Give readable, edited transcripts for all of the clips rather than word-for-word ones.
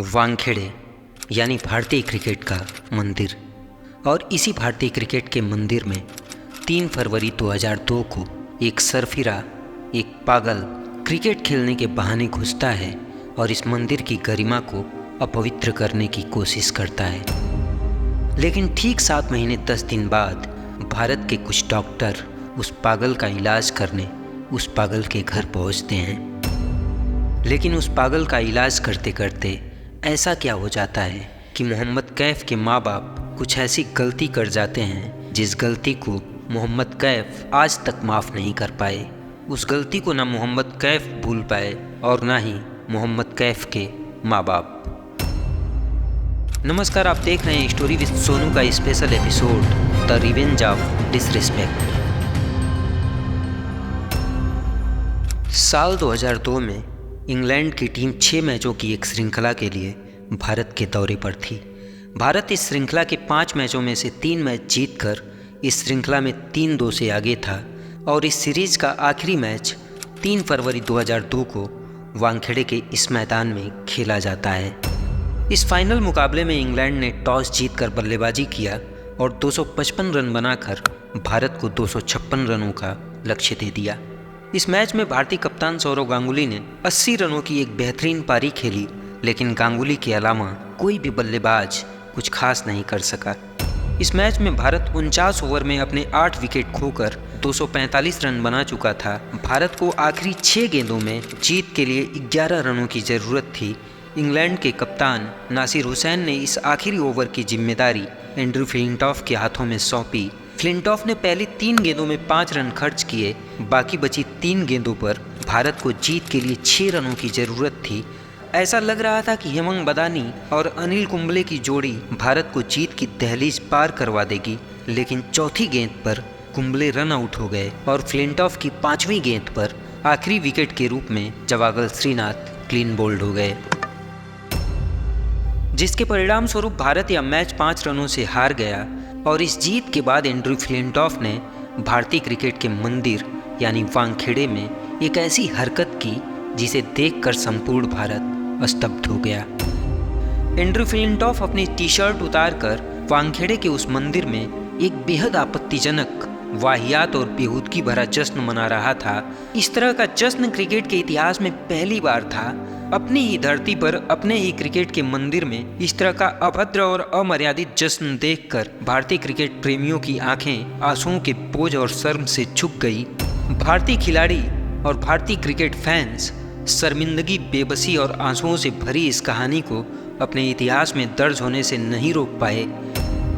वानखेड़े यानी भारतीय क्रिकेट का मंदिर। और इसी भारतीय क्रिकेट के मंदिर में 3 फरवरी 2002 को एक सरफिरा, एक पागल क्रिकेट खेलने के बहाने घुसता है और इस मंदिर की गरिमा को अपवित्र करने की कोशिश करता है। लेकिन ठीक 7 महीने 10 दिन बाद भारत के कुछ डॉक्टर उस पागल का इलाज करने उस पागल के घर पहुंचते हैं। लेकिन उस पागल का इलाज करते करते ऐसा क्या हो जाता है कि मोहम्मद कैफ के माँ बाप कुछ ऐसी गलती कर जाते हैं जिस गलती को मोहम्मद कैफ आज तक माफ़ नहीं कर पाए। उस गलती को ना मोहम्मद कैफ भूल पाए और ना ही मोहम्मद कैफ के माँ बाप। नमस्कार, आप देख रहे हैं स्टोरी विद सोनू का special episode the revenge of disrespect. साल 2002 में इंग्लैंड की टीम 6 मैचों की एक श्रृंखला के लिए भारत के दौरे पर थी। भारत इस श्रृंखला के 5 मैचों में से 3 मैच जीतकर इस श्रृंखला में 3-2 से आगे था और इस सीरीज का आखिरी मैच 3 फरवरी 2002 को वानखेड़े के इस मैदान में खेला जाता है। इस फाइनल मुकाबले में इंग्लैंड ने टॉस जीतकर बल्लेबाजी किया और 255 रन बनाकर भारत को 256 रनों का लक्ष्य दे दिया। इस मैच में भारतीय कप्तान सौरव गांगुली ने 80 रनों की एक बेहतरीन पारी खेली, लेकिन गांगुली के अलावा कोई भी बल्लेबाज कुछ खास नहीं कर सका। इस मैच में भारत 49 ओवर में अपने 8 विकेट खोकर 245 रन बना चुका था। भारत को आखिरी 6 गेंदों में जीत के लिए 11 रनों की ज़रूरत थी। इंग्लैंड के कप्तान नासिर हुसैन ने इस आखिरी ओवर की जिम्मेदारी एंड्रू फ्लिंटॉफ के हाथों में सौंपी। फ्लिंटॉफ ने पहली 3 गेंदों में 5 रन खर्च किए। बाकी बची 3 गेंदों पर भारत को जीत के लिए 6 रनों की ज़रूरत थी। ऐसा लग रहा था कि हेमंग बदानी और अनिल कुंबले की जोड़ी भारत को जीत की दहलीज पार करवा देगी, लेकिन चौथी गेंद पर कुंबले रन आउट हो गए और फ्लिंटॉफ की 5वीं गेंद पर आखिरी विकेट के रूप में जवागल श्रीनाथ क्लीन बोल्ड हो गए, जिसके परिणाम स्वरूप भारत यह मैच 5 रनों से हार गया। और इस जीत के बाद एंड्रू फ्लिंटॉफ ने भारतीय क्रिकेट के मंदिर यानी वानखेड़े में एक ऐसी हरकत की जिसे देखकर संपूर्ण भारत स्तब्ध हो गया। एंड्रू फ्लिंटॉफ अपनी टी-शर्ट उतारकर वानखेड़े के उस मंदिर में एक बेहद आपत्तिजनक, वाहियात और बेहूदगी भरा जश्न मना रहा था। इस तरह का जश्न क्रिकेट के इतिहास में पहली बार था। अपनी ही धरती पर अपने ही क्रिकेट के मंदिर में इस तरह का अभद्र और अमर्यादित जश्न देखकर भारतीय क्रिकेट प्रेमियों की आंखें आंसुओं के बोझ और शर्म से झुक गई। भारतीय खिलाड़ी और भारतीय क्रिकेट फैंस शर्मिंदगी, बेबसी और आंसुओं से भरी इस कहानी को अपने इतिहास में दर्ज होने से नहीं रोक पाए।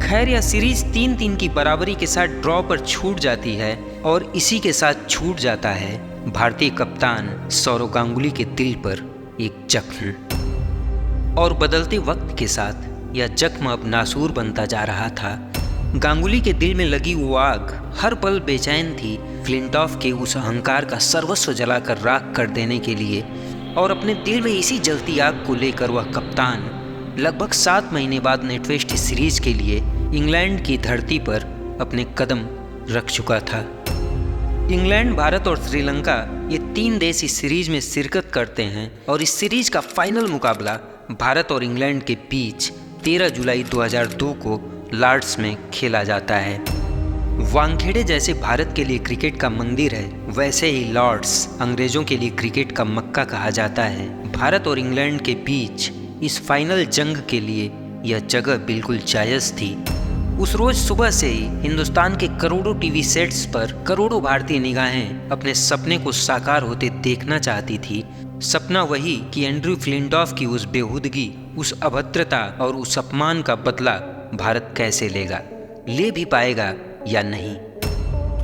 खैर, यह सीरीज 3-3 की बराबरी के साथ ड्रॉ पर छूट जाती है और इसी के साथ छूट जाता है भारतीय कप्तान सौरव गांगुली के दिल पर एक जख्म। और बदलते वक्त के साथ यह जख्म अब नासूर बनता जा रहा था। गांगुली के दिल में लगी वो आग हर पल बेचैन थी फ्लिंटॉफ के उस अहंकार का सर्वस्व जलाकर राख कर देने के लिए। और अपने दिल में इसी जलती आग को लेकर वह कप्तान लगभग 7 महीने बाद नेटवेस्ट सीरीज के लिए इंग्लैंड की धरती पर अपने कदम रख चुका था। इंग्लैंड, भारत और श्रीलंका ये 3 देश इस सीरीज में शिरकत करते हैं और इस सीरीज का फाइनल मुकाबला भारत और इंग्लैंड के बीच 13 जुलाई 2002 को लॉर्ड्स में खेला जाता है। वानखेड़े जैसे भारत के लिए क्रिकेट का मंदिर है, वैसे ही लॉर्ड्स अंग्रेजों के लिए क्रिकेट का मक्का कहा जाता है। भारत और इंग्लैंड के बीच इस फाइनल जंग के लिए यह जगह बिल्कुल जायज़ थी। उस रोज सुबह से ही हिंदुस्तान के करोड़ों टीवी सेट्स पर करोड़ों भारतीय निगाहें अपने सपने को साकार होते देखना चाहती थी। सपना वही कि एंड्रू फ्लिंटॉफ की उस बेहूदगी, उस अभद्रता और उस अपमान का बदला भारत कैसे लेगा, ले भी पाएगा या नहीं।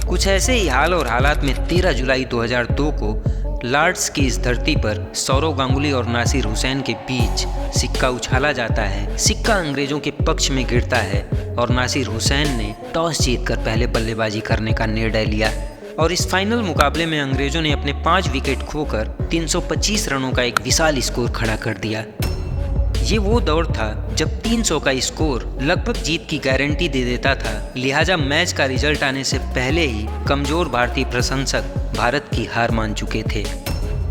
कुछ ऐसे ही हाल और हालात में 13 जुलाई 2002 को लॉर्ड्स की इस धरती पर सौरव गांगुली और नासिर हुसैन के बीच सिक्का उछाला जाता है। सिक्का अंग्रेजों के पक्ष में गिरता है और नासिर हुसैन ने टॉस जीतकर पहले बल्लेबाजी करने का निर्णय लिया। और इस फाइनल मुकाबले में अंग्रेजों ने अपने 5 विकेट खोकर 325 रनों का एक विशाल स्कोर खड़ा कर दिया। ये वो दौर था जब 300 का स्कोर लगभग जीत की गारंटी दे देता था। लिहाजा मैच का रिजल्ट आने से पहले ही कमजोर भारतीय प्रशंसक भारत की हार मान चुके थे।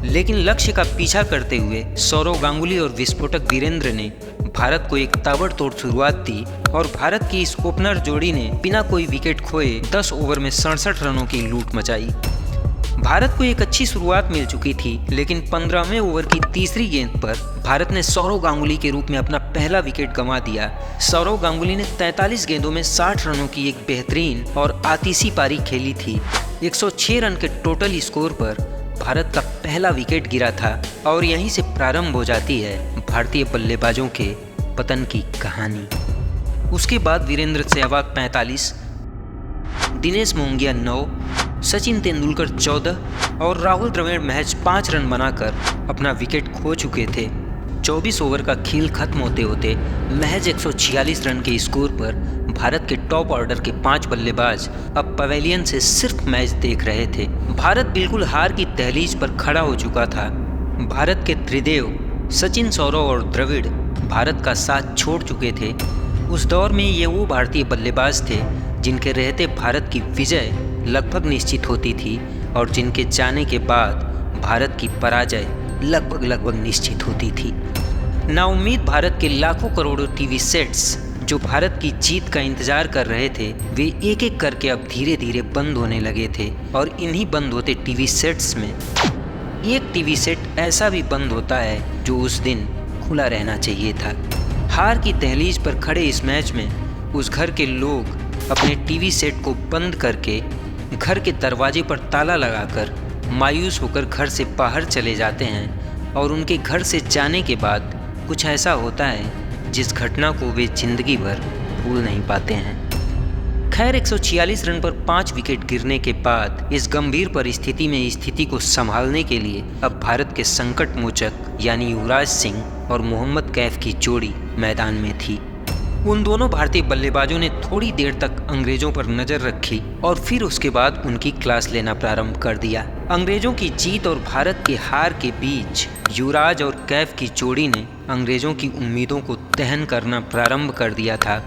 लेकिन लक्ष्य का पीछा करते हुए सौरव गांगुली और विस्फोटक वीरेंद्र ने भारत को एक ताबड़तोड़ शुरुआत दी और भारत की इस ओपनर जोड़ी ने बिना कोई विकेट खोए 10 ओवर में 67 रनों की लूट मचाई। भारत को एक अच्छी शुरुआत मिल चुकी थी, लेकिन 15वें ओवर की तीसरी गेंद पर भारत ने सौरव गांगुली के रूप में अपना पहला विकेट गंवा दिया। सौरव गांगुली ने 43 गेंदों में 60 रनों की एक बेहतरीन और आतिशी पारी खेली थी। 106 रन के टोटल स्कोर पर भारत का पहला विकेट गिरा था और यहीं से प्रारंभ हो जाती है भारतीय बल्लेबाजों के पतन की कहानी। उसके बाद वीरेंद्र सहवाग 45, दिनेश मोंगिया 9, सचिन तेंदुलकर 14 और राहुल द्रविड़ महज 5 रन बनाकर अपना विकेट खो चुके थे। 24 ओवर का खेल खत्म होते होते महज 146 रन के स्कोर पर भारत के टॉप ऑर्डर के 5 बल्लेबाज अब पवेलियन से सिर्फ मैच देख रहे थे। भारत बिल्कुल हार की दहलीज पर खड़ा हो चुका था। भारत के त्रिदेव सचिन, सौरव और द्रविड़ भारत का साथ छोड़ चुके थे। उस दौर में ये वो भारतीय बल्लेबाज थे जिनके रहते भारत की विजय लगभग निश्चित होती थी और जिनके जाने के बाद भारत की पराजय लगभग निश्चित होती थी। नाउम्मीद भारत के लाखों करोड़ों टीवी सेट्स जो भारत की जीत का इंतजार कर रहे थे, वे एक एक करके अब धीरे धीरे बंद होने लगे थे और इन्हीं बंद होते टीवी सेट्स में एक टीवी सेट ऐसा भी बंद होता है जो उस दिन खुला रहना चाहिए था। हार की दहलीज पर खड़े इस मैच में उस घर के लोग अपने टीवी सेट को बंद करके घर के दरवाजे पर ताला लगाकर मायूस होकर घर से बाहर चले जाते हैं और उनके घर से जाने के बाद कुछ ऐसा होता है जिस घटना को वे जिंदगी भर भूल नहीं पाते हैं। खैर 146 रन पर 5 विकेट गिरने के बाद इस गंभीर परिस्थिति में स्थिति को संभालने के लिए अब भारत के संकट मोचक यानी युवराज सिंह और मोहम्मद कैफ की जोड़ी मैदान में थी। उन दोनों भारतीय बल्लेबाजों ने थोड़ी देर तक अंग्रेजों पर नजर रखी और फिर उसके बाद उनकी क्लास लेना प्रारंभ कर दिया। अंग्रेजों की जीत और भारत के हार के बीच युवराज और कैफ की जोड़ी ने अंग्रेजों की उम्मीदों को दहन करना प्रारंभ कर दिया था।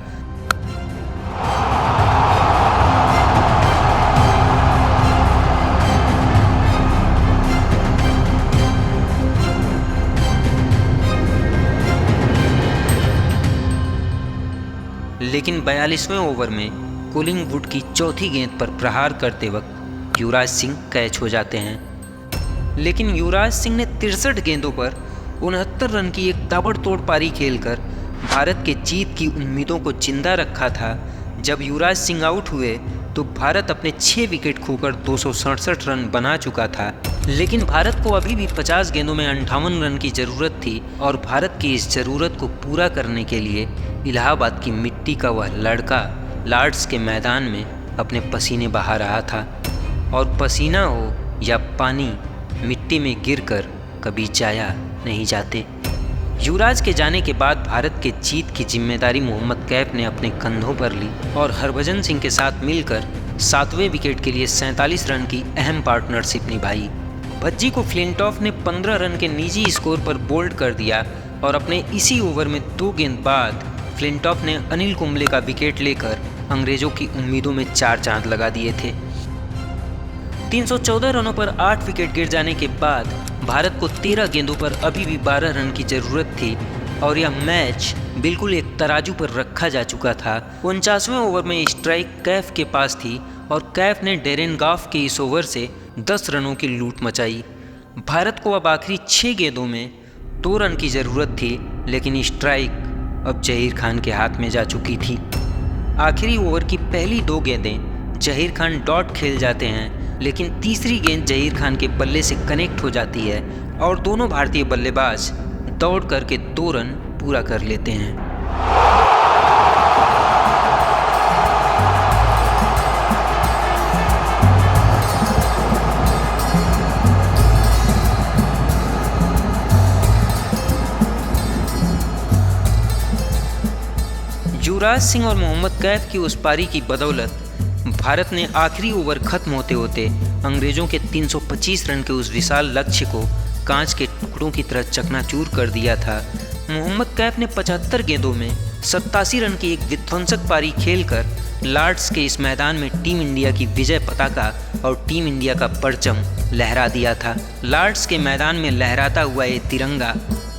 लेकिन 42वें ओवर में कोलिंगवुड की चौथी गेंद पर प्रहार करते वक्त युवराज सिंह कैच हो जाते हैं। लेकिन युवराज सिंह ने 63 गेंदों पर 69 रन की एक ताबड़तोड़ पारी खेलकर भारत के जीत की उम्मीदों को जिंदा रखा था। जब युवराज सिंह आउट हुए तो भारत अपने 6 विकेट खोकर 267 रन बना चुका था। लेकिन भारत को अभी भी 50 गेंदों में 58 रन की ज़रूरत थी और भारत की इस ज़रूरत को पूरा करने के लिए इलाहाबाद की मिट्टी का वह लड़का लॉर्ड्स के मैदान में अपने पसीने बहा रहा था। और पसीना हो या पानी मिट्टी में गिरकर कभी जाया नहीं जाते। युवराज के जाने के बाद भारत के जीत की जिम्मेदारी मोहम्मद कैफ ने अपने कंधों पर ली और हरभजन सिंह के साथ मिलकर 7वें विकेट के लिए 47 रन की अहम पार्टनरशिप निभाई। भज्जी को फ्लिंटॉफ ने 15 रन के निजी स्कोर पर बोल्ड कर दिया और अपने इसी ओवर में 2 गेंद बाद फ्लिंटॉफ ने अनिल कुंबले का विकेट लेकर अंग्रेजों की उम्मीदों में 4 चांद लगा दिए थे। 314 रनों पर 8 विकेट गिर जाने के बाद भारत को 13 गेंदों पर अभी भी 12 रन की जरूरत थी और यह मैच बिल्कुल एक तराजू पर रखा जा चुका था। 49वें ओवर में स्ट्राइक कैफ के पास थी और कैफ ने डेरेन गॉफ के इस ओवर से 10 रनों की लूट मचाई। भारत को अब आखिरी 6 गेंदों में 2 रन की ज़रूरत थी, लेकिन स्ट्राइक अब जहीर खान के हाथ में जा चुकी थी। आखिरी ओवर की पहली 2 गेंदें जहीर खान डॉट खेल जाते हैं, लेकिन तीसरी गेंद जहीर खान के बल्ले से कनेक्ट हो जाती है और दोनों भारतीय बल्लेबाज दौड़ करके 2 रन पूरा कर लेते हैं। युवराज सिंह और मोहम्मद कैफ की उस पारी की बदौलत भारत ने आखिरी ओवर खत्म होते होते अंग्रेजों के 325 रन के उस विशाल लक्ष्य को कांच के टुकड़ों की तरह चकनाचूर कर दिया था। मोहम्मद कैफ ने 75 गेंदों में 87 रन की एक विध्वंसक पारी खेलकर लॉर्ड्स के इस मैदान में टीम इंडिया की विजय पताका और टीम इंडिया का परचम लहरा दिया था। लॉर्ड्स के मैदान में लहराता हुआ ये तिरंगा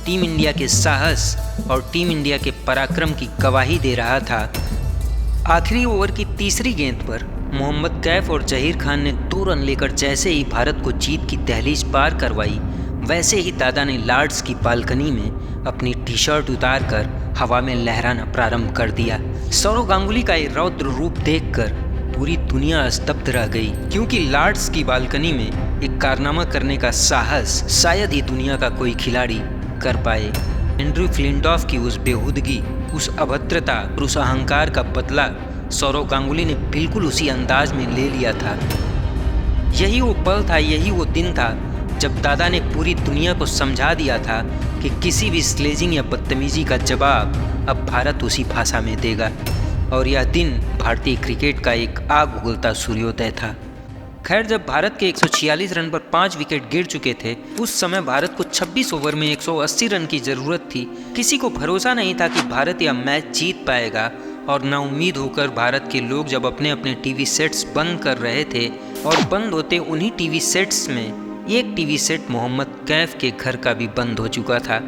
टीम इंडिया के साहस और टीम इंडिया के पराक्रम की गवाही दे रहा था। आखिरी ओवर की तीसरी गेंद पर मोहम्मद कैफ और जहीर खान ने 2 रन लेकर जैसे ही भारत को जीत की दहलीज पार करवाई, वैसे ही दादा ने लॉर्ड्स की बालकनी में अपनी टी शर्ट उतार कर हवा में लहराना प्रारंभ कर दिया। सौरव गांगुली का ये रौद्र रूप देखकर पूरी दुनिया स्तब्ध रह गई, क्योंकि लॉर्ड्स की बालकनी में एक कारनामा करने का साहस शायद ही दुनिया का कोई खिलाड़ी कर पाए। एंड्रयू फ्लिंटॉफ की उस बेहूदगी, उस अभद्रता और उस अहंकार का बदला सौरव गांगुली ने बिल्कुल उसी अंदाज में ले लिया था। यही वो पल था, यही वो दिन था जब दादा ने पूरी दुनिया को समझा दिया था कि किसी भी स्लेजिंग या बदतमीजी का जवाब अब भारत उसी भाषा में देगा। और यह दिन भारतीय क्रिकेट का एक आग उगलता सूर्योदय था। खैर, जब भारत के 146 रन पर 5 विकेट गिर चुके थे, उस समय भारत को 26 ओवर में 180 रन की जरूरत थी। किसी को भरोसा नहीं था कि भारत यह मैच जीत पाएगा, और नाउम्मीद होकर भारत के लोग जब अपने अपने टीवी सेट्स बंद कर रहे थे, और बंद होते उन्हीं टीवी सेट्स में एक टीवी सेट मोहम्मद कैफ के घर का भी बंद हो चुका था।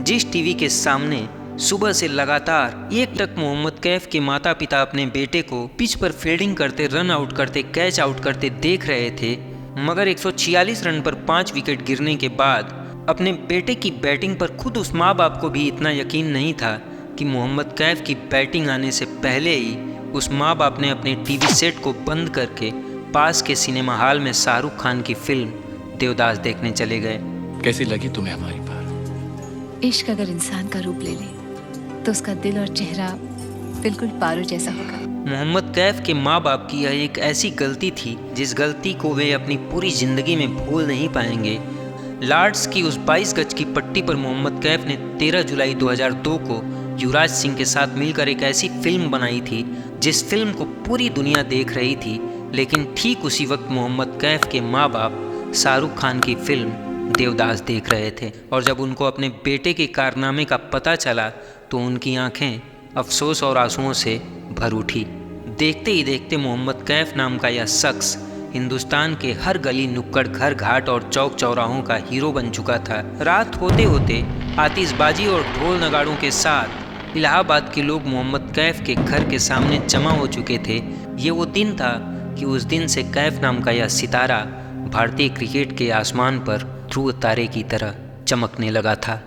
जिस टीवी के सामने सुबह से लगातार एक टक मोहम्मद कैफ के माता पिता अपने बेटे को पिच पर फील्डिंग करते, रन आउट करते, कैच आउट करते देख रहे थे, मगर 146 रन पर 5 विकेट गिरने के बाद अपने बेटे की बैटिंग पर खुद उस माँ बाप को भी इतना यकीन नहीं था कि मोहम्मद कैफ की बैटिंग आने से पहले ही उस माँ बाप ने अपने टीवी सेट को बंद करके पास के सिनेमा हॉल में शाहरुख खान की फिल्म देवदास देखने चले गए। कैसी लगी तुम्हें हमारी बात? इश्क अगर इंसान का रूप ले ले तो उसका दिल और चेहरा बिल्कुल पारो जैसा होगा। मोहम्मद कैफ के माँ बाप की यह एक ऐसी गलती थी जिस गलती को वे अपनी पूरी जिंदगी में भूल नहीं पाएंगे। लॉर्ड्स की उस 22 गज की पट्टी पर मोहम्मद कैफ ने 13 जुलाई 2002 को युवराज सिंह के साथ मिलकर एक ऐसी फिल्म बनाई थी जिस फिल्म को पूरी दुनिया देख रही थी। लेकिन ठीक उसी वक्त मोहम्मद कैफ के माँ बाप शाहरुख खान की फिल्म देवदास देख रहे थे, और जब उनको अपने बेटे के कारनामे का पता चला तो उनकी आंखें अफसोस और आंसुओं से भर उठी। देखते ही देखते मोहम्मद कैफ नाम का यह शख्स हिंदुस्तान के हर गली नुक्कड़, घर घाट और चौक चौराहों का हीरो बन चुका था। रात होते होते आतिशबाजी और ढोल नगाड़ों के साथ इलाहाबाद के लोग मोहम्मद कैफ के घर के सामने जमा हो चुके थे। ये वो दिन था कि उस दिन से कैफ नाम का यह सितारा भारतीय क्रिकेट के आसमान पर ध्रुव तारे की तरह चमकने लगा था।